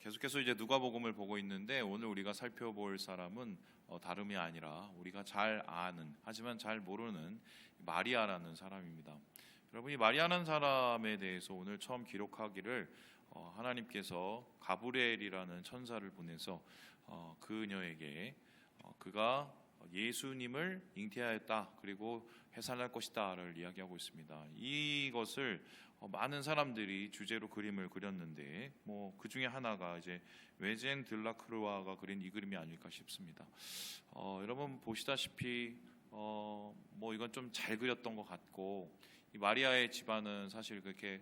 계속해서 이제 누가복음을 보고 있는데 오늘 우리가 살펴볼 사람은 다름이 아니라 우리가 잘 아는 하지만 잘 모르는 마리아라는 사람입니다. 여러분, 이 마리아라는 사람에 대해서 오늘 처음 기록하기를 하나님께서 가브리엘이라는 천사를 보내서 그녀에게 그가 예수님을 잉태하였다, 그리고 해산할 것이다를 이야기하고 있습니다. 이것을 많은 사람들이 주제로 그림을 그렸는데 그 중에 하나가 이제 외젠 들라크루아가 그린 이 그림이 아닐까 싶습니다. 여러분 보시다시피 이건 좀 잘 그렸던 것 같고, 이 마리아의 집안은 사실 그렇게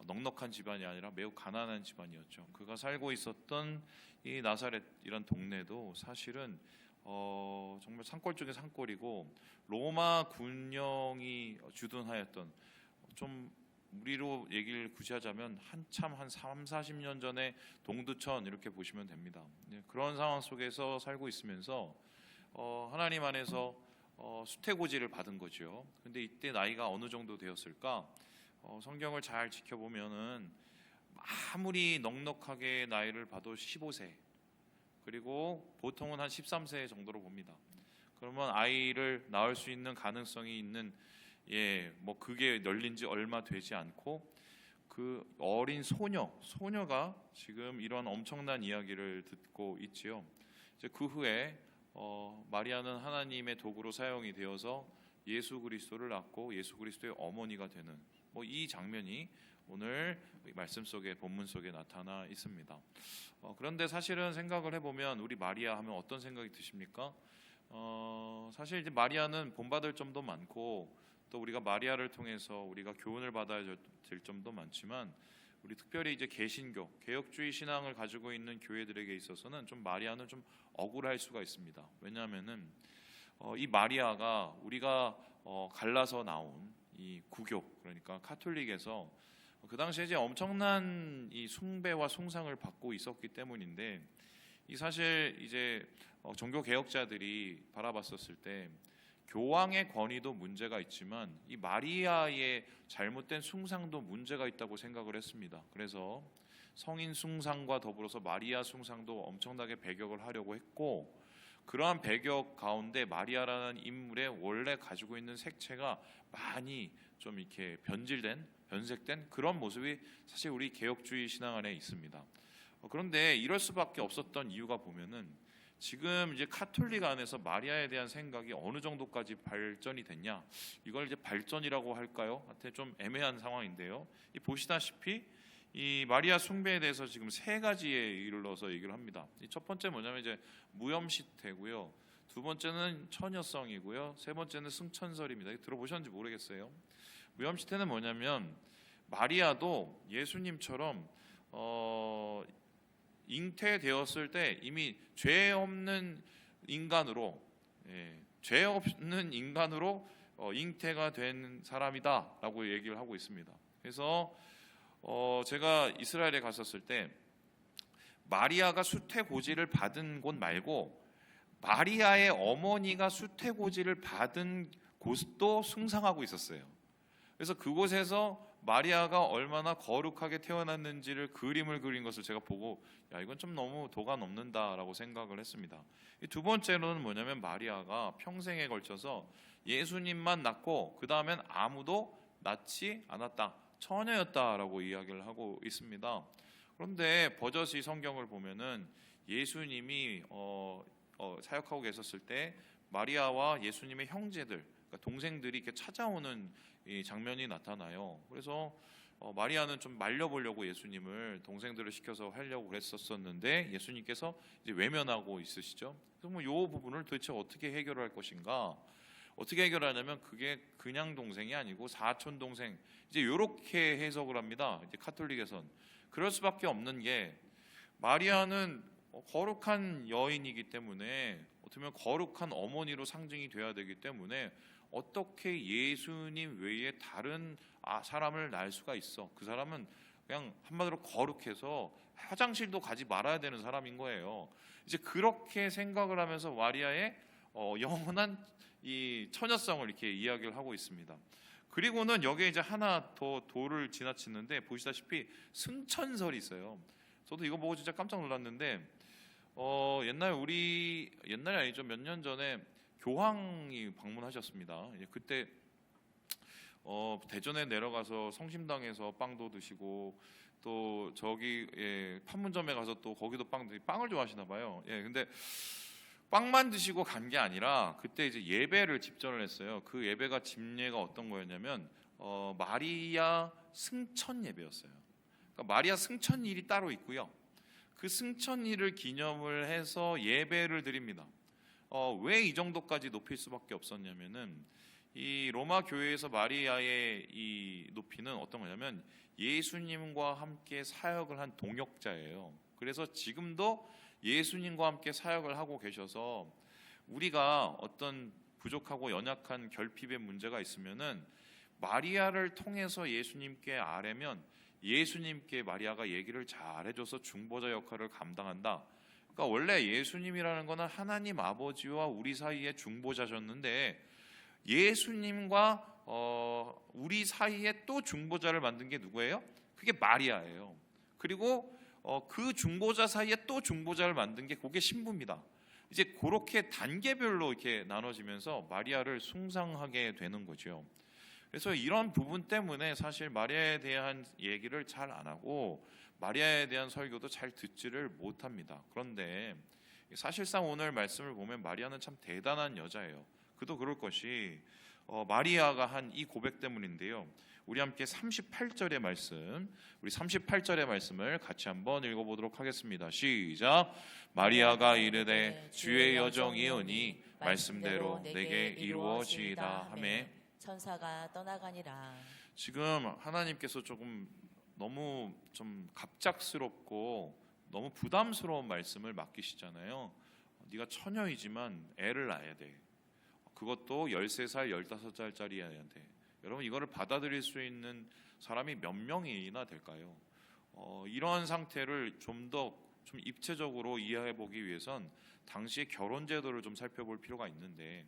넉넉한 집안이 아니라 매우 가난한 집안이었죠. 그가 살고 있었던 이 나사렛 이런 동네도 사실은 정말 산골 중에 산골이고, 로마 군령이 주둔하였던, 좀 우리로 얘기를 굳이 하자면 한참 한 3, 40년 전에 동두천 이렇게 보시면 됩니다. 그런 상황 속에서 살고 있으면서 하나님 안에서 수태고지를 받은 거죠. 근데 이때 나이가 어느 정도 되었을까? 성경을 잘 지켜보면은 아무리 넉넉하게 나이를 봐도 15세, 그리고 보통은 한 13세 정도로 봅니다. 그러면 아이를 낳을 수 있는 가능성이 있는, 그게 널린 지 얼마 되지 않고 그 어린 소녀가 지금 이런 엄청난 이야기를 듣고 있지요. 이제 그 후에 마리아는 하나님의 도구로 사용이 되어서 예수 그리스도를 낳고 예수 그리스도의 어머니가 되는 이 장면이 오늘 말씀 속에, 본문 속에 나타나 있습니다. 그런데 사실은 생각을 해보면 우리 마리아 하면 어떤 생각이 드십니까? 사실 이제 마리아는 본받을 점도 많고, 또 우리가 마리아를 통해서 우리가 교훈을 받아야 될 점도 많지만, 우리 특별히 이제 개신교, 개혁주의 신앙을 가지고 있는 교회들에게 있어서는 좀 마리아는 좀 억울할 수가 있습니다. 왜냐하면은 이 마리아가 우리가 갈라서 나온 이 구교, 그러니까 카톨릭에서 그 당시에 이제 엄청난 이 숭배와 숭상을 받고 있었기 때문인데, 이 사실 이제 종교 개혁자들이 바라봤었을 때 교황의 권위도 문제가 있지만 이 마리아의 잘못된 숭상도 문제가 있다고 생각을 했습니다. 그래서 성인 숭상과 더불어서 마리아 숭상도 엄청나게 배격을 하려고 했고, 그러한 배격 가운데 마리아라는 인물의 원래 가지고 있는 색채가 많이 좀 이렇게 변색된 그런 모습이 사실 우리 개혁주의 신앙 안에 있습니다. 그런데 이럴 수밖에 없었던 이유가 보면은, 지금 이제 카톨릭 안에서 마리아에 대한 생각이 어느 정도까지 발전이 됐냐, 이걸 이제 발전이라고 할까요? 하여튼 좀 애매한 상황인데요. 보시다시피 이 마리아 숭배에 대해서 지금 세 가지에 이르러서 얘기를 합니다. 첫 번째 뭐냐면 이제 무염시태고요, 두 번째는 처녀성이고요, 세 번째는 승천설입니다. 들어보셨는지 모르겠어요. 무염시태는 뭐냐면 마리아도 예수님처럼 잉태되었을 때 이미 죄 없는 인간으로 잉태가 된 사람이다라고 얘기를 하고 있습니다. 그래서 제가 이스라엘에 갔었을 때 마리아가 수태고지를 받은 곳 말고 마리아의 어머니가 수태고지를 받은 곳도 숭상하고 있었어요. 그래서 그곳에서 마리아가 얼마나 거룩하게 태어났는지를 그림을 그린 것을 제가 보고, 이건 좀 너무 도가 넘는다라고 생각을 했습니다. 두 번째로는 뭐냐면 마리아가 평생에 걸쳐서 예수님만 낳고 그 다음엔 아무도 낳지 않았다, 처녀였다라고 이야기를 하고 있습니다. 그런데 버젓이 성경을 보면은 예수님이 사역하고 계셨을 때 마리아와 예수님의 형제들, 그러니까 동생들이 이렇게 찾아오는 이 장면이 나타나요. 그래서 마리아는 좀 말려보려고 예수님을 동생들을 시켜서 하려고 그랬었는데 예수님께서 이제 외면하고 있으시죠. 그럼 이 부분을 도대체 어떻게 해결할 것인가? 어떻게 해결하냐면 그게 그냥 동생이 아니고 사촌 동생, 이제 이렇게 해석을 합니다. 이제 카톨릭에선 그럴 수밖에 없는 게, 마리아는 거룩한 여인이기 때문에, 어떻게 보면 거룩한 어머니로 상징이 돼야 되기 때문에 어떻게 예수님 외에 다른 사람을 낳을 수가 있어? 그 사람은 그냥 한마디로 거룩해서 화장실도 가지 말아야 되는 사람인 거예요. 이제 그렇게 생각을 하면서 마리아의 영원한 이 처녀성을 이렇게 이야기를 하고 있습니다. 그리고는 여기에 이제 하나 더 도를 지나치는데, 보시다시피 승천설이 있어요. 저도 이거 보고 진짜 깜짝 놀랐는데 옛날이 아니죠. 몇 년 전에 교황이 방문하셨습니다. 그때 대전에 내려가서 성심당에서 빵도 드시고 또 저기 판문점에 가서 또 거기도 빵을 좋아하시나 봐요. 근데 빵만 드시고 간 게 아니라 그때 이제 예배를 집전을 했어요. 그 예배가 집례가 어떤 거였냐면 마리아 승천 예배였어요. 그러니까 마리아 승천일이 따로 있고요. 그 승천일을 기념을 해서 예배를 드립니다. 왜 이 정도까지 높일 수밖에 없었냐면은 이 로마 교회에서 마리아의 이 높이는 어떤 거냐면 예수님과 함께 사역을 한 동역자예요. 그래서 지금도 예수님과 함께 사역을 하고 계셔서 우리가 어떤 부족하고 연약한 결핍의 문제가 있으면은 마리아를 통해서 예수님께 아뢰면 예수님께 마리아가 얘기를 잘 해줘서 중보자 역할을 감당한다. 그러니까 원래 예수님이라는 거는 하나님 아버지와 우리 사이의 중보자셨는데 예수님과 우리 사이에 또 중보자를 만든 게 누구예요? 그게 마리아예요. 그리고 그 중보자 사이에 또 중보자를 만든 게 그게 신부입니다. 이제 그렇게 단계별로 이렇게 나눠지면서 마리아를 숭상하게 되는 거죠. 그래서 이런 부분 때문에 사실 마리아에 대한 얘기를 잘 안 하고 마리아에 대한 설교도 잘 듣지를 못합니다. 그런데 사실상 오늘 말씀을 보면 마리아는 참 대단한 여자예요. 그도 그럴 것이 마리아가 한 이 고백 때문인데요. 우리 함께 38절의 말씀, 우리 38절의 말씀을 같이 한번 읽어보도록 하겠습니다. 시작. 마리아가 이르되 주의 여정이오니 말씀대로 내게 이루어지이다 하매 천사가 떠나가니라. 지금 하나님께서 조금 너무 좀 갑작스럽고 너무 부담스러운 말씀을 맡기시잖아요. 네가 처녀이지만 애를 낳아야 돼. 그것도 13살, 15살짜리 애야 돼. 여러분 이거를 받아들일 수 있는 사람이 몇 명이나 될까요? 이런 상태를 좀 더 좀 입체적으로 이해해 보기 위해선 당시의 결혼 제도를 좀 살펴볼 필요가 있는데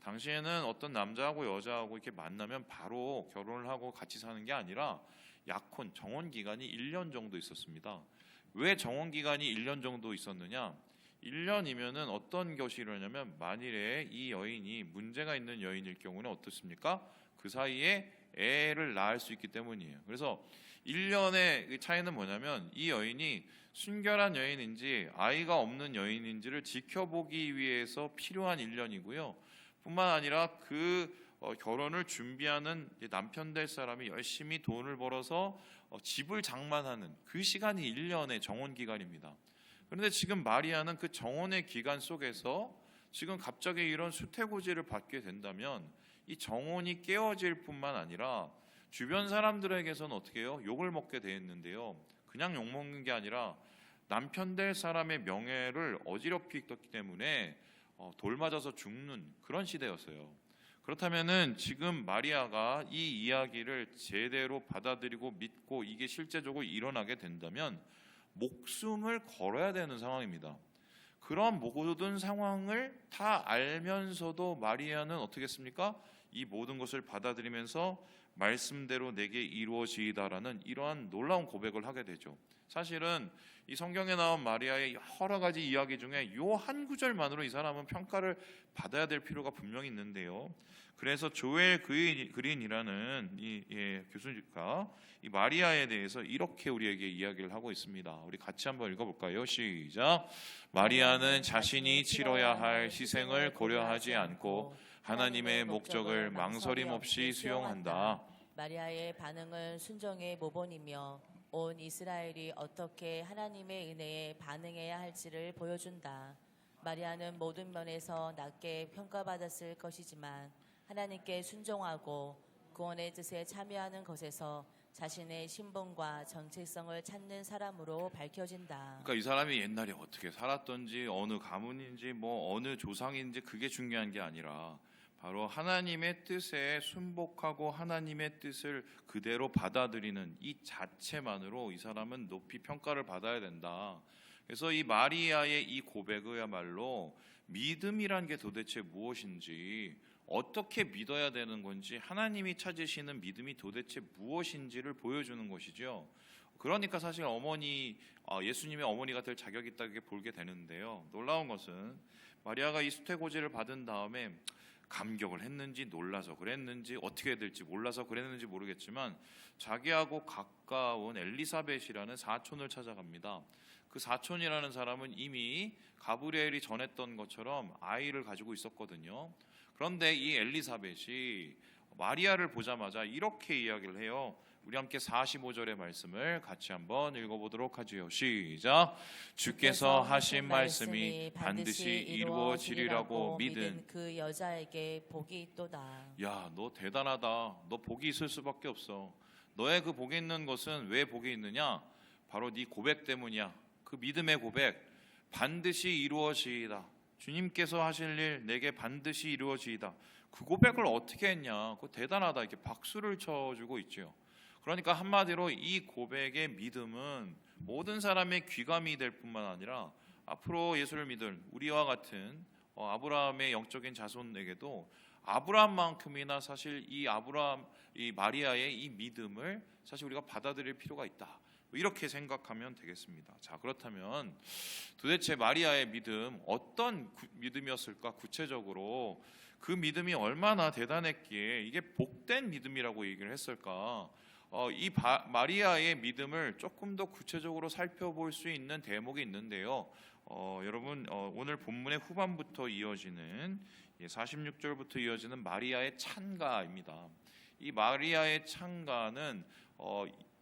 당시에는 어떤 남자하고 여자하고 이렇게 만나면 바로 결혼을 하고 같이 사는 게 아니라 약혼, 정혼 기간이 1년 정도 있었습니다. 왜 정혼 기간이 1년 정도 있었느냐? 1년이면은 어떤 것이 일어나냐면 만일에 이 여인이 문제가 있는 여인일 경우는 어떻습니까? 그 사이에 애를 낳을 수 있기 때문이에요. 그래서 1년의 차이는 뭐냐면 이 여인이 순결한 여인인지 아이가 없는 여인인지를 지켜보기 위해서 필요한 1년이고요. 뿐만 아니라 그 결혼을 준비하는 남편 될 사람이 열심히 돈을 벌어서 집을 장만하는 그 시간이 1년의 정혼 기간입니다. 그런데 지금 마리아는 그 정혼의 기간 속에서 지금 갑자기 이런 수태고지를 받게 된다면 이 정혼이 깨어질 뿐만 아니라 주변 사람들에게서는 어떻게 해요? 욕을 먹게 되었는데요. 그냥 욕 먹는 게 아니라 남편 될 사람의 명예를 어지럽히 했기 때문에 돌 맞아서 죽는 그런 시대였어요. 그렇다면은 지금 마리아가 이 이야기를 제대로 받아들이고 믿고 이게 실제적으로 일어나게 된다면 목숨을 걸어야 되는 상황입니다. 그런 모든 상황을 다 알면서도 마리아는 어떻게 했습니까? 이 모든 것을 받아들이면서 말씀대로 내게 이루어지이다라는 이러한 놀라운 고백을 하게 되죠. 사실은 이 성경에 나온 마리아의 여러 가지 이야기 중에 이 한 구절만으로 이 사람은 평가를 받아야 될 필요가 분명히 있는데요. 그래서 조엘 그린이라는 이 교수가 이 마리아에 대해서 이렇게 우리에게 이야기를 하고 있습니다. 우리 같이 한번 읽어볼까요? 시작. 마리아는 자신이 치러야 할 희생을 고려하지 않고 하나님의 목적을 망설임 없이 수용한다. 마리아의 반응은 순종의 모본이며 온 이스라엘이 어떻게 하나님의 은혜에 반응해야 할지를 보여준다. 마리아는 모든 면에서 낮게 평가받았을 것이지만 하나님께 순종하고 구원의 뜻에 참여하는 것에서 자신의 신분과 정체성을 찾는 사람으로 밝혀진다. 그러니까 이 사람이 옛날에 어떻게 살았던지 어느 가문인지 뭐 어느 조상인지 그게 중요한 게 아니라 바로 하나님의 뜻에 순복하고 하나님의 뜻을 그대로 받아들이는 이 자체만으로 이 사람은 높이 평가를 받아야 된다. 그래서 이 마리아의 이 고백이야말로 믿음이란 게 도대체 무엇인지, 어떻게 믿어야 되는 건지, 하나님이 찾으시는 믿음이 도대체 무엇인지를 보여주는 것이죠. 그러니까 사실 예수님의 어머니가 될 자격이 있다고 보게 되는데요. 놀라운 것은 마리아가 이 수태고지를 받은 다음에 감격을 했는지 놀라서 그랬는지 어떻게 해야 될지 몰라서 그랬는지 모르겠지만 자기하고 가까운 엘리사벳이라는 사촌을 찾아갑니다. 그 사촌이라는 사람은 이미 가브리엘이 전했던 것처럼 아이를 가지고 있었거든요. 그런데 이 엘리사벳이 마리아를 보자마자 이렇게 이야기를 해요. 우리 함께 45절의 말씀을 같이 한번 읽어보도록 하지요. 시작. 주께서 하신 말씀이 반드시 이루어지리라고 믿은 그 여자에게 복이 있도다. 야, 너 대단하다. 너 복이 있을 수밖에 없어. 너의 그 복이 있는 것은 왜 복이 있느냐? 바로 네 고백 때문이야. 그 믿음의 고백 반드시 이루어지이다. 주님께서 하실 일 내게 반드시 이루어지이다. 그 고백을 어떻게 했냐? 그거 대단하다. 이렇게 박수를 쳐주고 있죠. 그러니까 한마디로 이 고백의 믿음은 모든 사람의 귀감이 될 뿐만 아니라 앞으로 예수를 믿을 우리와 같은 아브라함의 영적인 자손에게도 아브라함만큼이나 사실 이 마리아의 이 믿음을 사실 우리가 받아들일 필요가 있다. 이렇게 생각하면 되겠습니다. 자, 그렇다면 도대체 마리아의 믿음 어떤 믿음이었을까? 구체적으로 그 믿음이 얼마나 대단했기에 이게 복된 믿음이라고 얘기를 했을까? 마리아의 믿음을 조금 더 구체적으로 살펴볼 수 있는 대목이 있는데요. 여러분 오늘 본문의 후반부터 이어지는 46절부터 이어지는 마리아의 찬가입니다. 이 마리아의 찬가는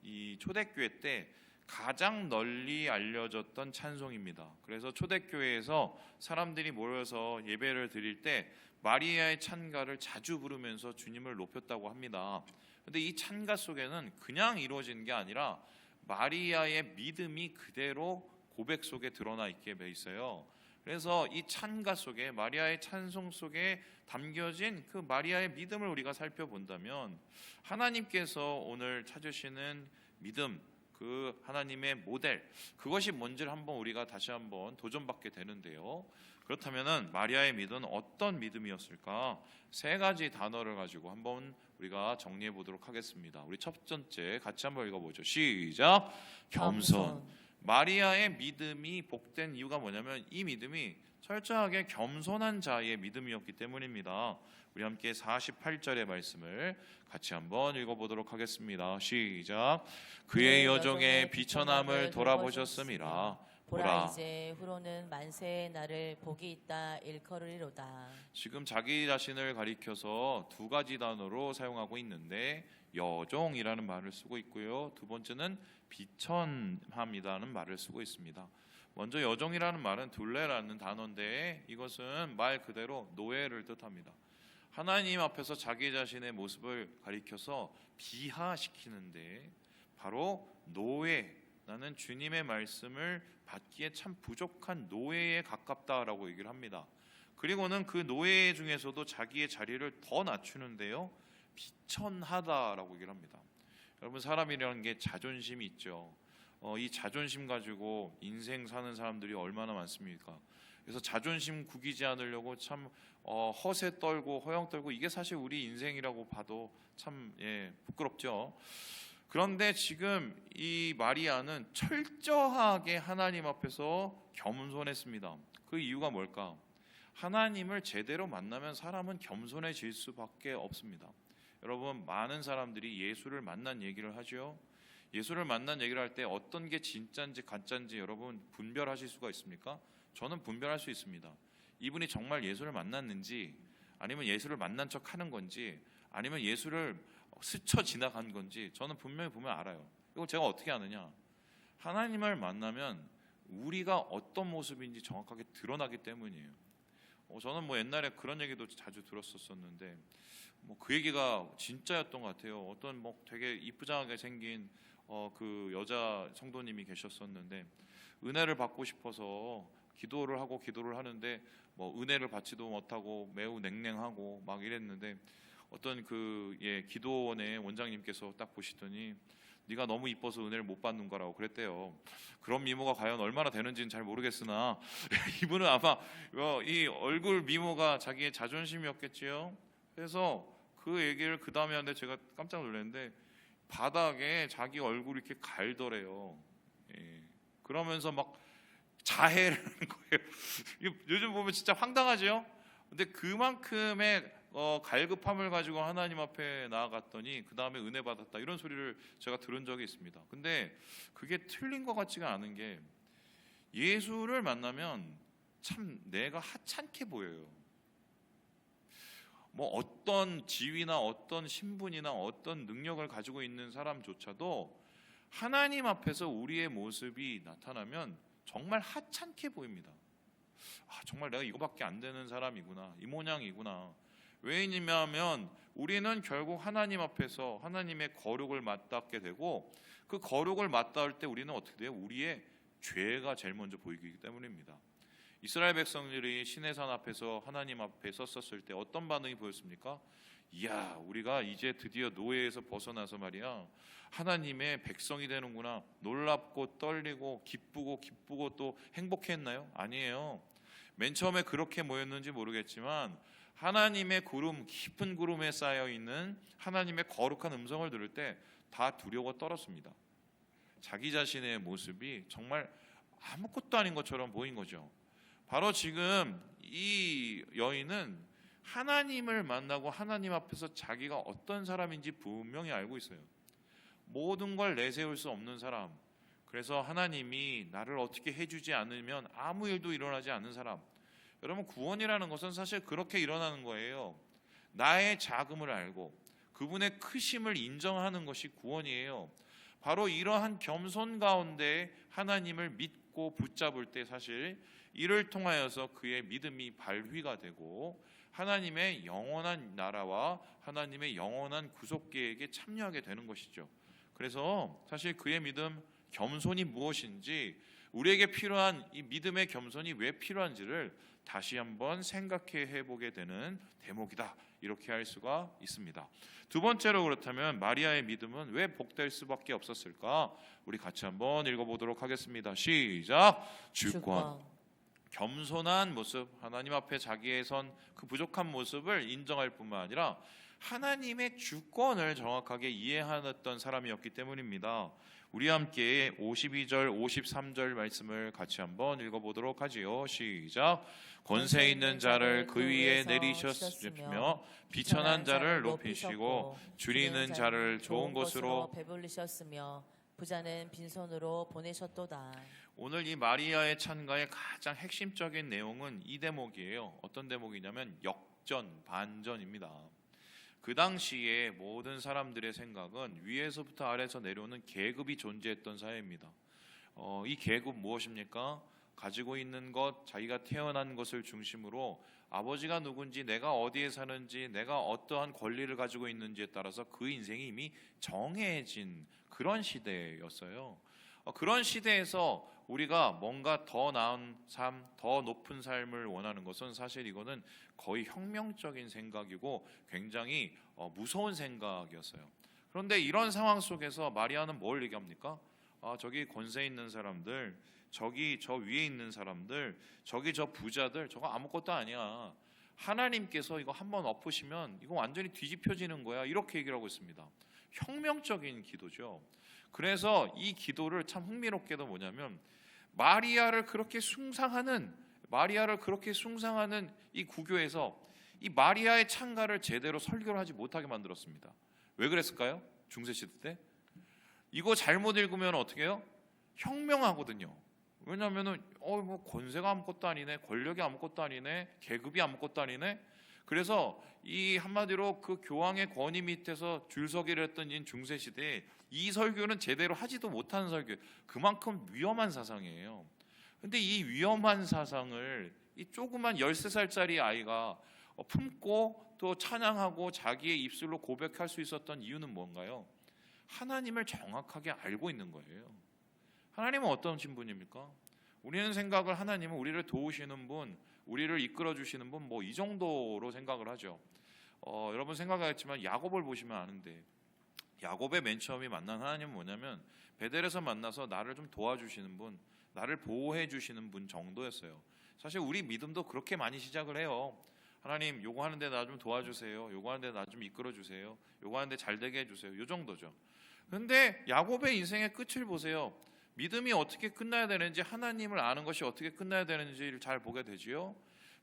이 초대교회 때 가장 널리 알려졌던 찬송입니다. 그래서 초대교회에서 사람들이 모여서 예배를 드릴 때 마리아의 찬가를 자주 부르면서 주님을 높였다고 합니다. 근데 이 찬가 속에는 그냥 이루어지는 게 아니라 마리아의 믿음이 그대로 고백 속에 드러나 있게 돼 있어요. 그래서 이 찬가 속에 마리아의 찬송 속에 담겨진 그 마리아의 믿음을 우리가 살펴본다면 하나님께서 오늘 찾으시는 믿음, 그 하나님의 모델, 그것이 뭔지를 한번 우리가 다시 한번 도전받게 되는데요. 그렇다면 마리아의 믿음은 어떤 믿음이었을까? 세 가지 단어를 가지고 한번 우리가 정리해 보도록 하겠습니다. 우리 첫 번째 같이 한번 읽어보죠. 시작. 겸손. 마리아의 믿음이 복된 이유가 뭐냐면 이 믿음이 철저하게 겸손한 자의 믿음이었기 때문입니다. 우리 함께 48절의 말씀을 같이 한번 읽어보도록 하겠습니다. 시작. 그의 여종의 비천함을 돌아보셨음이라. 보라 이제 후로는 만세의 날을 복이 있다 일컬으리로다. 지금 자기 자신을 가리켜서 두 가지 단어로 사용하고 있는데 여종이라는 말을 쓰고 있고요. 두 번째는 비천함이라는 말을 쓰고 있습니다. 먼저 여종이라는 말은 둘레라는 단어인데 이것은 말 그대로 노예를 뜻합니다. 하나님 앞에서 자기 자신의 모습을 가리켜서 비하시키는데 바로 노예, 나는 주님의 말씀을 받기에 참 부족한 노예에 가깝다라고 얘기를 합니다. 그리고는 그 노예 중에서도 자기의 자리를 더 낮추는데요, 비천하다라고 얘기를 합니다. 여러분, 사람이라는 게 자존심이 있죠. 이 자존심 가지고 인생 사는 사람들이 얼마나 많습니까? 그래서 자존심 구기지 않으려고 참 허세 떨고 허영 떨고, 이게 사실 우리 인생이라고 봐도 참 부끄럽죠. 그런데 지금 이 마리아는 철저하게 하나님 앞에서 겸손했습니다. 그 이유가 뭘까? 하나님을 제대로 만나면 사람은 겸손해질 수밖에 없습니다. 여러분, 많은 사람들이 예수를 만난 얘기를 하죠. 예수를 만난 얘기를 할 때 어떤 게 진짜인지 가짜인지 여러분 분별하실 수가 있습니까? 저는 분별할 수 있습니다. 이분이 정말 예수를 만났는지, 아니면 예수를 만난 척 하는 건지, 아니면 예수를 스쳐 지나간 건지 저는 분명히 보면 알아요. 이거 제가 어떻게 아느냐? 하나님을 만나면 우리가 어떤 모습인지 정확하게 드러나기 때문이에요. 저는 옛날에 그런 얘기도 자주 들었었는데 그 얘기가 진짜였던 것 같아요. 어떤 되게 이쁘장하게 생긴 그 여자 성도님이 계셨었는데 은혜를 받고 싶어서 기도를 하는데 은혜를 받지도 못하고 매우 냉랭하고 막 이랬는데 어떤 기도원의 원장님께서 딱 보시더니 네가 너무 이뻐서 은혜를 못 받는 거라고 그랬대요. 그런 미모가 과연 얼마나 되는지는 잘 모르겠으나 이분은 아마 이 얼굴 미모가 자기의 자존심이었겠지요. 그래서 그 얘기를 그 다음에 하는데 제가 깜짝 놀랐는데, 바닥에 자기 얼굴 이렇게 갈더래요. 예. 그러면서 막 자해를 하는 거예요. 요즘 보면 진짜 황당하죠. 근데 그만큼의 갈급함을 가지고 하나님 앞에 나아갔더니 그 다음에 은혜 받았다, 이런 소리를 제가 들은 적이 있습니다. 근데 그게 틀린 것 같지가 않은 게, 예수를 만나면 참 내가 하찮게 보여요. 뭐 어떤 지위나 어떤 신분이나 어떤 능력을 가지고 있는 사람조차도 하나님 앞에서 우리의 모습이 나타나면 정말 하찮게 보입니다. 정말 내가 이거밖에 안 되는 사람이구나, 이 모양이구나. 왜냐하면 우리는 결국 하나님 앞에서 하나님의 거룩을 맞닿게 되고, 그 거룩을 맞닿을 때 우리는 어떻게 돼요? 우리의 죄가 제일 먼저 보이기 때문입니다. 이스라엘 백성들이 시내산 앞에서 하나님 앞에 섰었을 때 어떤 반응이 보였습니까? 이야, 우리가 이제 드디어 노예에서 벗어나서 말이야, 하나님의 백성이 되는구나. 놀랍고 떨리고 기쁘고 또 행복했나요? 아니에요. 맨 처음에 그렇게 모였는지 모르겠지만 하나님의 구름, 깊은 구름에 쌓여 있는 하나님의 거룩한 음성을 들을 때 다 두려워 떨었습니다. 자기 자신의 모습이 정말 아무것도 아닌 것처럼 보인 거죠. 바로 지금 이 여인은 하나님을 만나고 하나님 앞에서 자기가 어떤 사람인지 분명히 알고 있어요. 모든 걸 내세울 수 없는 사람, 그래서 하나님이 나를 어떻게 해주지 않으면 아무 일도 일어나지 않는 사람. 여러분, 구원이라는 것은 사실 그렇게 일어나는 거예요. 나의 작음을 알고 그분의 크심을 인정하는 것이 구원이에요. 바로 이러한 겸손 가운데 하나님을 믿고 붙잡을 때 사실 이를 통하여서 그의 믿음이 발휘가 되고 하나님의 영원한 나라와 하나님의 영원한 구속 계획에 참여하게 되는 것이죠. 그래서 사실 그의 믿음, 겸손이 무엇인지, 우리에게 필요한 이 믿음의 겸손이 왜 필요한지를 다시 한번 생각해 보게 되는 대목이다, 이렇게 할 수가 있습니다. 두 번째로, 그렇다면 마리아의 믿음은 왜 복될 수밖에 없었을까? 우리 같이 한번 읽어보도록 하겠습니다. 시작. 주권. 겸손한 모습, 하나님 앞에 자기의 선 그 부족한 모습을 인정할 뿐만 아니라 하나님의 주권을 정확하게 이해하였던 사람이었기 때문입니다. 우리 함께 52절, 53절 말씀을 같이 한번 읽어보도록 하지요. 시작. 권세 있는 자를 그 위에 내리셨으며 비천한 자를 높이시고 줄이는 자를 좋은 곳으로 배불리셨으며 부자는 빈손으로 보내셨도다. 오늘 이 마리아의 찬가의 가장 핵심적인 내용은 이 대목이에요. 어떤 대목이냐면 역전, 반전입니다. 그 당시에 모든 사람들의 생각은 위에서부터 아래에서 내려오는 계급이 존재했던 사회입니다. 이 계급 무엇입니까? 가지고 있는 것, 자기가 태어난 것을 중심으로 아버지가 누군지, 내가 어디에 사는지, 내가 어떠한 권리를 가지고 있는지에 따라서 그 인생이 이미 정해진 그런 시대였어요. 그런 시대에서 우리가 뭔가 더 나은 삶, 더 높은 삶을 원하는 것은 사실 이거는 거의 혁명적인 생각이고 굉장히 무서운 생각이었어요. 그런데 이런 상황 속에서 마리아는 뭘 얘기합니까? 저기 권세 있는 사람들, 저기 저 위에 있는 사람들, 저기 저 부자들, 저거 아무것도 아니야. 하나님께서 이거 한번 엎으시면 이거 완전히 뒤집혀지는 거야. 이렇게 얘기를 하고 있습니다. 혁명적인 기도죠. 그래서 이 기도를 참 흥미롭게도 뭐냐면 마리아를 그렇게 숭상하는 이 구교에서 이 마리아의 찬가를 제대로 설교를 하지 못하게 만들었습니다. 왜 그랬을까요? 중세시대 때 이거 잘못 읽으면 어떻게 해요? 혁명하거든요. 왜냐하면은 뭐 권세가 아무것도 아니네, 권력이 아무것도 아니네, 계급이 아무것도 아니네. 그래서 이 한마디로 그 교황의 권위 밑에서 줄서기를 했던 이 중세시대에 이 설교는 제대로 하지도 못하는 설교, 그만큼 위험한 사상이에요. 근데 이 위험한 사상을 이 조그만 13살짜리 아이가 품고 또 찬양하고 자기의 입술로 고백할 수 있었던 이유는 뭔가요? 하나님을 정확하게 알고 있는 거예요. 하나님은 어떤 신분입니까? 우리는 생각을, 하나님은 우리를 도우시는 분, 우리를 이끌어 주시는 분, 뭐 이 정도로 생각을 하죠. 여러분 생각하겠지만 야곱을 보시면 아는데, 야곱의 맨 처음에 만난 하나님은 뭐냐면 베델에서 만나서 나를 좀 도와주시는 분, 나를 보호해 주시는 분 정도였어요. 사실 우리 믿음도 그렇게 많이 시작을 해요. 하나님, 요거 하는데 나 좀 도와주세요. 요거 하는데 나 좀 이끌어 주세요. 요거 하는데 잘 되게 해주세요. 요 정도죠. 그런데 야곱의 인생의 끝을 보세요. 믿음이 어떻게 끝나야 되는지, 하나님을 아는 것이 어떻게 끝나야 되는지를 잘 보게 되지요.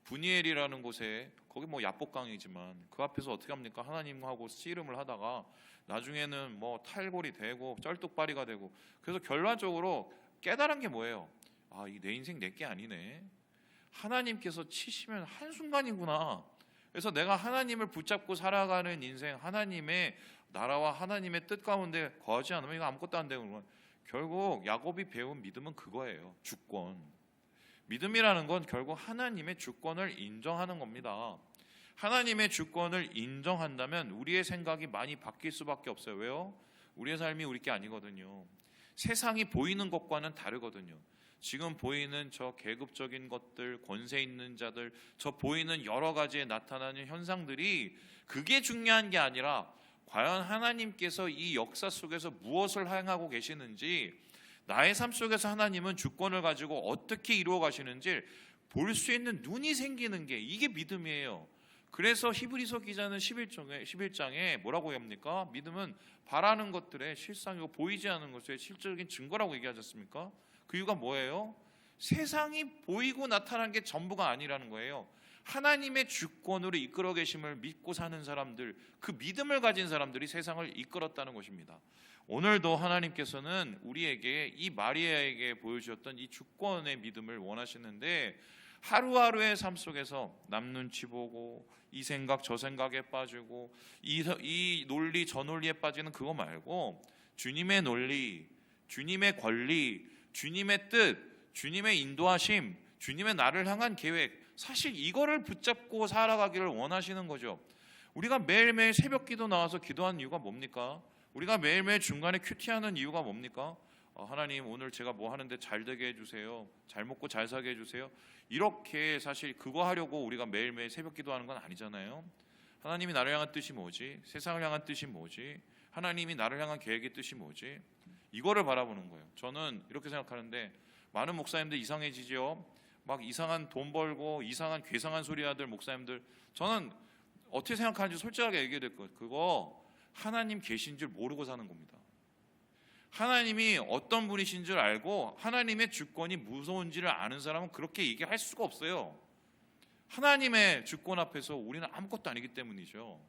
분이엘이라는 곳에, 거기 뭐 야복강이지만 그 앞에서 어떻게 합니까? 하나님하고 씨름을 하다가 나중에는 뭐 탈골이 되고 쩔뚝발이가 되고, 그래서 결론적으로 깨달은 게 뭐예요? 아, 이 내 인생 내게 아니네. 하나님께서 치시면 한순간이구나. 그래서 내가 하나님을 붙잡고 살아가는 인생, 하나님의 나라와 하나님의 뜻 가운데 거하지 않으면 이거 아무것도 안 되는 거예요. 결국 야곱이 배운 믿음은 그거예요. 주권. 믿음이라는 건 결국 하나님의 주권을 인정하는 겁니다. 하나님의 주권을 인정한다면 우리의 생각이 많이 바뀔 수밖에 없어요. 왜요? 우리의 삶이 우리 게 아니거든요. 세상이 보이는 것과는 다르거든요. 지금 보이는 저 계급적인 것들, 권세 있는 자들, 저 보이는 여러 가지에 나타나는 현상들이 그게 중요한 게 아니라 과연 하나님께서 이 역사 속에서 무엇을 행하고 계시는지, 나의 삶 속에서 하나님은 주권을 가지고 어떻게 이루어 가시는지 볼 수 있는 눈이 생기는 게, 이게 믿음이에요. 그래서 히브리서 기자는 11장에 뭐라고 합니까? 믿음은 바라는 것들의 실상이고 보이지 않는 것의 실질적인 증거라고 얘기하지 않습니까? 그 이유가 뭐예요? 세상이 보이고 나타난 게 전부가 아니라는 거예요. 하나님의 주권으로 이끌어 계심을 믿고 사는 사람들, 그 믿음을 가진 사람들이 세상을 이끌었다는 것입니다. 오늘도 하나님께서는 우리에게, 이 마리아에게 보여주셨던 이 주권의 믿음을 원하시는데, 하루하루의 삶 속에서 남 눈치 보고 이 생각 저 생각에 빠지고 이 논리 저 논리에 빠지는 그거 말고, 주님의 논리, 주님의 권리, 주님의 뜻, 주님의 인도하심, 주님의 나를 향한 계획, 사실 이거를 붙잡고 살아가기를 원하시는 거죠. 우리가 매일매일 새벽 기도 나와서 기도하는 이유가 뭡니까? 우리가 매일매일 중간에 큐티하는 이유가 뭡니까? 하나님, 오늘 제가 뭐 하는데 잘 되게 해주세요. 잘 먹고 잘 사게 해주세요. 이렇게 사실 그거 하려고 우리가 매일매일 새벽 기도하는 건 아니잖아요. 하나님이 나를 향한 뜻이 뭐지? 세상을 향한 뜻이 뭐지? 하나님이 나를 향한 계획의 뜻이 뭐지? 이거를 바라보는 거예요. 저는 이렇게 생각하는데, 많은 목사님들 이상해지죠. 막 이상한 돈 벌고 이상한 괴상한 소리 하들 목사님들, 저는 어떻게 생각하는지 솔직하게 얘기해야 될 거예요. 그거 하나님 계신 줄 모르고 사는 겁니다. 하나님이 어떤 분이신 줄 알고 하나님의 주권이 무서운지를 아는 사람은 그렇게 얘기할 수가 없어요. 하나님의 주권 앞에서 우리는 아무것도 아니기 때문이죠.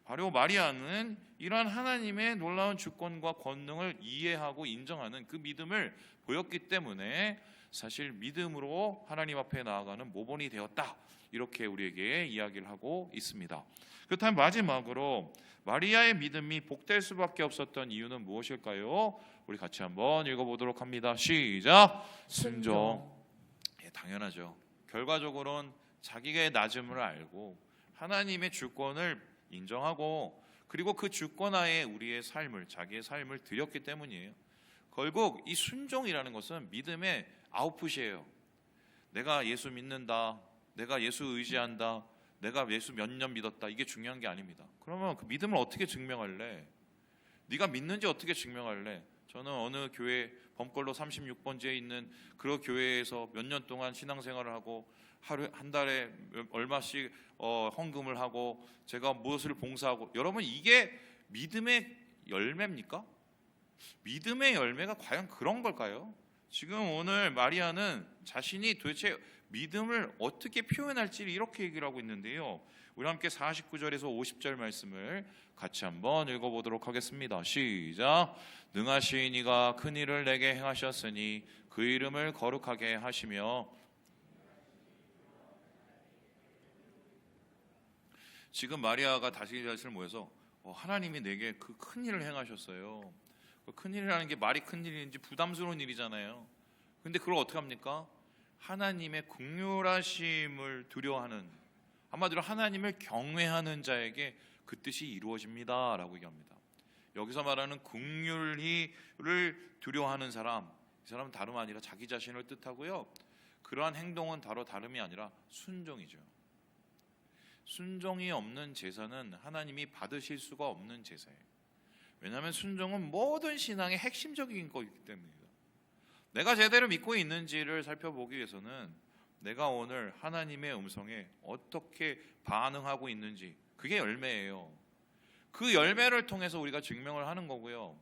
바로 마리아는 이러한 하나님의 놀라운 주권과 권능을 이해하고 인정하는 그 믿음을 보였기 때문에 사실 믿음으로 하나님 앞에 나아가는 모본이 되었다, 이렇게 우리에게 이야기를 하고 있습니다. 그렇다면 마지막으로 마리아의 믿음이 복될 수밖에 없었던 이유는 무엇일까요? 우리 같이 한번 읽어보도록 합니다. 시작. 순종. 당연하죠. 결과적으로는 자기의 낮음을 알고 하나님의 주권을 인정하고, 그리고 그 주권 하에 우리의 삶을, 자기의 삶을 드렸기 때문이에요. 결국 이 순종이라는 것은 믿음의 아웃풋이에요. 내가 예수 믿는다, 내가 예수 의지한다, 내가 예수 몇 년 믿었다, 이게 중요한 게 아닙니다. 그러면 그 믿음을 어떻게 증명할래? 네가 믿는지 어떻게 증명할래? 저는 어느 교회 범걸로 36번지에 있는 그 교회에서 몇 년 동안 신앙생활을 하고 하루 한 달에 얼마씩 헌금을 하고 제가 무엇을 봉사하고, 여러분 이게 믿음의 열매입니까? 믿음의 열매가 과연 그런 걸까요? 지금 오늘 마리아는 자신이 도대체 믿음을 어떻게 표현할지를 이렇게 얘기를 하고 있는데요. 우리 함께 49절에서 50절 말씀을 같이 한번 읽어보도록 하겠습니다. 시작. 능하신 이가 큰 일을 내게 행하셨으니 그 이름을 거룩하게 하시며. 지금 마리아가 다시 자신을 모여서 하나님이 내게 그 큰 일을 행하셨어요. 그 큰 일이라는 게 말이 큰 일인지 부담스러운 일이잖아요. 근데 그걸 어떻게 합니까? 하나님의 긍휼하심을 두려워하는, 한마디로 하나님을 경외하는 자에게 그 뜻이 이루어집니다 라고 얘기합니다. 여기서 말하는 긍휼히를 두려워하는 사람, 이 사람은 다름 아니라 자기 자신을 뜻하고요. 그러한 행동은 다름이 아니라 순종이죠. 순종이 없는 제사는 하나님이 받으실 수가 없는 제사예요. 왜냐하면 순종은 모든 신앙의 핵심적인 거기 때문입니다. 내가 제대로 믿고 있는지를 살펴보기 위해서는 내가 오늘 하나님의 음성에 어떻게 반응하고 있는지, 그게 열매예요. 그 열매를 통해서 우리가 증명을 하는 거고요.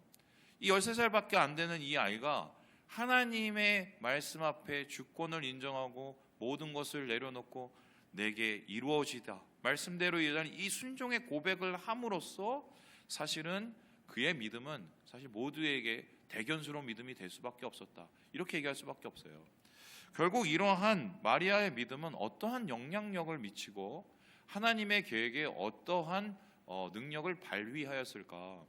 이 13살밖에 안 되는 이 아이가 하나님의 말씀 앞에 주권을 인정하고 모든 것을 내려놓고 내게 이루어지다 말씀대로 일하는 이 순종의 고백을 함으로써 사실은 그의 믿음은 사실 모두에게 대견스러운 믿음이 될 수밖에 없었다, 이렇게 얘기할 수밖에 없어요. 결국 이러한 마리아의 믿음은 어떠한 영향력을 미치고 하나님의 계획에 어떠한 능력을 발휘하였을까.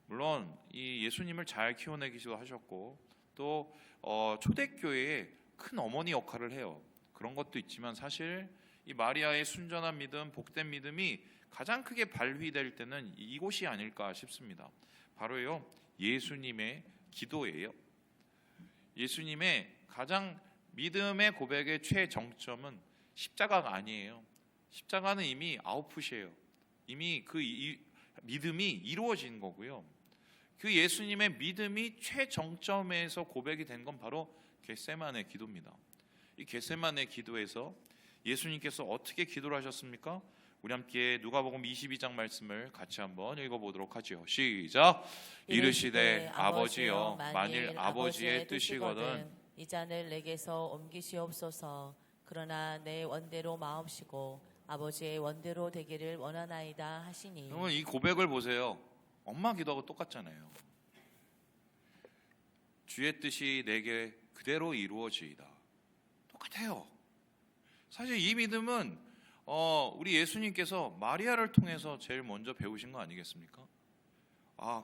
물론 이 예수님을 잘 키워내기도 하셨고 또 초대교회의 큰 어머니 역할을 해요. 그런 것도 있지만 사실 이 마리아의 순전한 믿음, 복된 믿음이 가장 크게 발휘될 때는 이곳이 아닐까 싶습니다. 바로요, 예수님의 기도예요. 예수님의 가장 믿음의 고백의 최정점은 십자가가 아니에요. 십자가는 이미 아웃풋이에요. 이미 그 믿음이 이루어진 거고요. 그 예수님의 믿음이 최정점에서 고백이 된 건 바로 겟세마네 기도입니다. 이 겟세마네 기도에서 예수님께서 어떻게 기도를 하셨습니까? 우리 함께 누가복음 22장 말씀을 같이 한번 읽어보도록 하죠. 시작. 이르시되 아버지여, 만일 아버지의 뜻이거든 이 잔을 내게서 옮기시옵소서. 그러나 내 원대로 마옵시고 아버지의 원대로 되기를 원하나이다 하시니. 여러분, 이 고백을 보세요. 엄마 기도하고 똑같잖아요. 주의 뜻이 내게 그대로 이루어지이다. 똑같아요. 사실 이 믿음은 우리 예수님께서 마리아를 통해서 제일 먼저 배우신 거 아니겠습니까?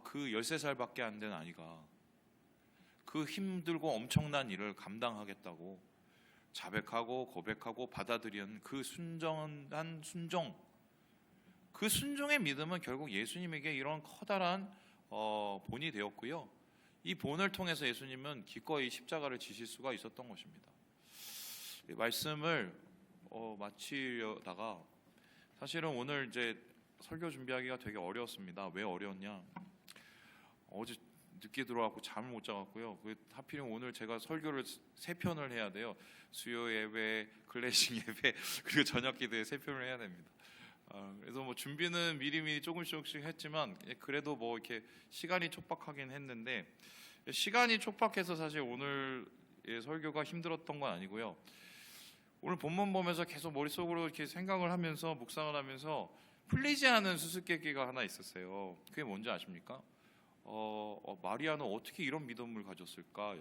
그 13살밖에 안 된 아이가 그 힘들고 엄청난 일을 감당하겠다고 자백하고 고백하고 받아들인 그 순정한 순종, 그 순종의 믿음은 결국 예수님에게 이런 커다란 본이 되었고요. 이 본을 통해서 예수님은 기꺼이 십자가를 지실 수가 있었던 것입니다. 이 말씀을 마치려다가 사실은 오늘 이제 설교 준비하기가 되게 어려웠습니다. 왜 어려웠냐? 어제 늦게 들어왔고 잠을 못 자갖고요. 하필이면 오늘 제가 설교를 3편을 해야 돼요. 수요 예배, 클래식 예배, 그리고 저녁 기도에 3편을 해야 됩니다. 그래서 뭐 준비는 미리미리 조금씩 했지만 그래도 뭐 이렇게 시간이 촉박하긴 했는데, 시간이 촉박해서 사실 오늘 설교가 힘들었던 건 아니고요. 오늘 본문 보면서 계속 머릿속으로 이렇게 생각을 하면서 묵상을 하면서 풀리지 않은 수수께끼가 하나 있었어요. 그게 뭔지 아십니까? 마리아는 어떻게 이런 믿음을 가졌을까?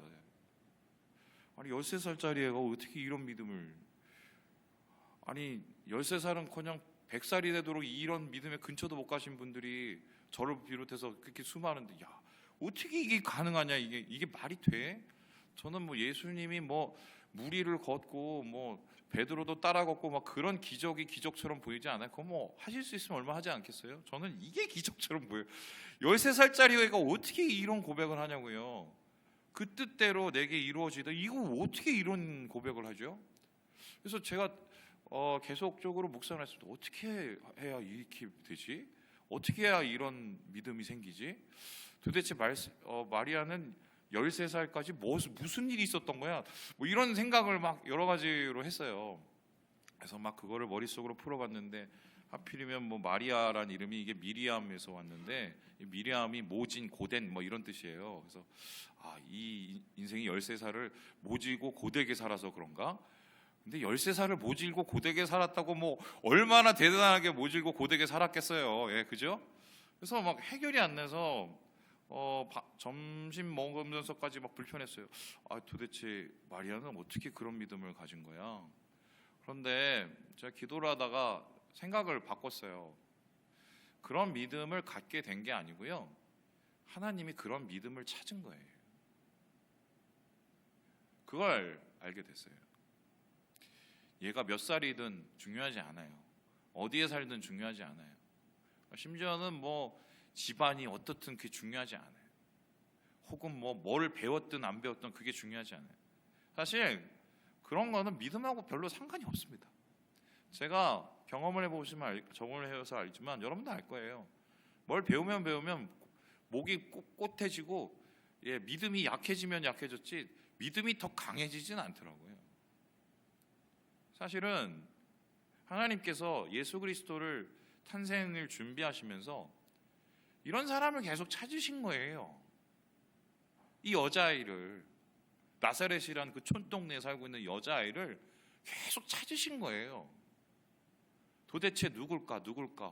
아니 13살짜리 애가 어떻게 이런 믿음을, 아니 13살은커녕 100살이 되도록 이런 믿음의 근처도 못 가신 분들이 저를 비롯해서 그렇게 수많은데, 야 어떻게 이게 가능하냐, 이게 말이 돼? 저는 뭐 예수님이 뭐 무리를 걷고 뭐 베드로도 따라 걷고 막 그런 기적이 기적처럼 보이지 않아요? 그거 뭐 하실 수 있으면 얼마 하지 않겠어요? 저는 이게 기적처럼 보여요. 13살짜리 애가 어떻게 이런 고백을 하냐고요. 그 뜻대로 내게 이루어지다, 이거 어떻게 이런 고백을 하죠? 그래서 제가 계속적으로 묵상을 했습니다. 어떻게 해야 이렇게 되지? 어떻게 해야 이런 믿음이 생기지? 도대체 마리아는 13살까지 무슨 일이 있었던 거야? 뭐 이런 생각을 막 여러 가지로 했어요. 그래서 막 그거를 머릿속으로 풀어봤는데, 하필이면 뭐 마리아란 이름이 이게 미리암에서 왔는데, 미리암이 모진, 고된 뭐 이런 뜻이에요. 그래서 이 인생이 13살을 모질고 고되게 살아서 그런가? 근데 13살을 모질고 고되게 살았다고 뭐 얼마나 대단하게 모질고 고되게 살았겠어요. 예, 그죠? 그래서 막 해결이 안 돼서 점심 먹으면서까지 막 불편했어요. 도대체 마리아는 어떻게 그런 믿음을 가진 거야? 그런데 제가 기도를 하다가 생각을 바꿨어요. 그런 믿음을 갖게 된 게 아니고요, 하나님이 그런 믿음을 찾은 거예요. 그걸 알게 됐어요. 얘가 몇 살이든 중요하지 않아요. 어디에 살든 중요하지 않아요. 심지어는 뭐 집안이 어떻든 그게 중요하지 않아요. 혹은 뭐 뭘 배웠든 안 배웠든 그게 중요하지 않아요. 사실 그런 거는 믿음하고 별로 상관이 없습니다. 제가 경험을 해보시면 적응을 해서 알지만 여러분도 알 거예요. 뭘 배우면 목이 꼿꼿해지고, 믿음이 약해지면 약해졌지 믿음이 더 강해지진 않더라고요. 사실은 하나님께서 예수 그리스도를 탄생을 준비하시면서 이런 사람을 계속 찾으신 거예요. 이 여자아이를, 나사렛이라는 그 촌동네에 살고 있는 여자아이를 계속 찾으신 거예요. 도대체 누굴까?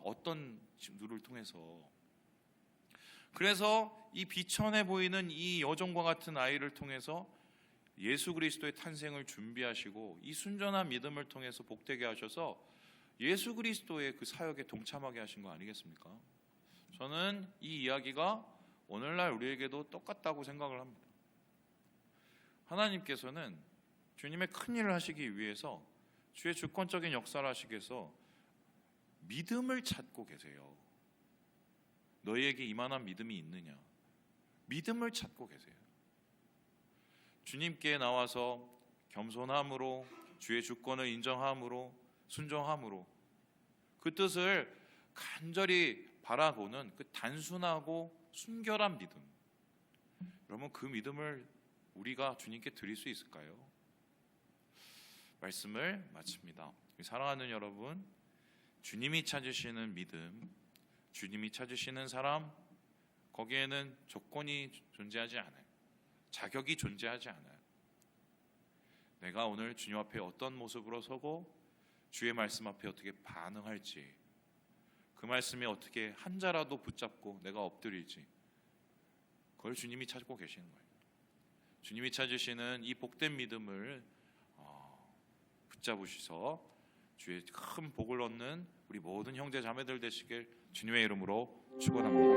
어떤 누를 통해서. 그래서 이 비천해 보이는 이 여종과 같은 아이를 통해서 예수 그리스도의 탄생을 준비하시고 이 순전한 믿음을 통해서 복되게 하셔서 예수 그리스도의 그 사역에 동참하게 하신 거 아니겠습니까? 저는 이 이야기가 오늘날 우리에게도 똑같다고 생각을 합니다. 하나님께서는 주님의 큰 일을 하시기 위해서 주의 주권적인 역사를 하시기 위해서 믿음을 찾고 계세요. 너희에게 이만한 믿음이 있느냐? 믿음을 찾고 계세요. 주님께 나와서 겸손함으로 주의 주권을 인정함으로 순종함으로 그 뜻을 간절히 바라보는 그 단순하고 순결한 믿음, 여러분 그 믿음을 우리가 주님께 드릴 수 있을까요? 말씀을 마칩니다. 사랑하는 여러분, 주님이 찾으시는 믿음, 주님이 찾으시는 사람, 거기에는 조건이 존재하지 않아요. 자격이 존재하지 않아요. 내가 오늘 주님 앞에 어떤 모습으로 서고 주의 말씀 앞에 어떻게 반응할지, 그 말씀에 어떻게 한 자라도 붙잡고 내가 엎드릴지, 그걸 주님이 찾고 계시는 거예요. 주님이 찾으시는 이 복된 믿음을 붙잡으셔서 주의 큰 복을 얻는 우리 모든 형제 자매들 되시길 주님의 이름으로 축원합니다.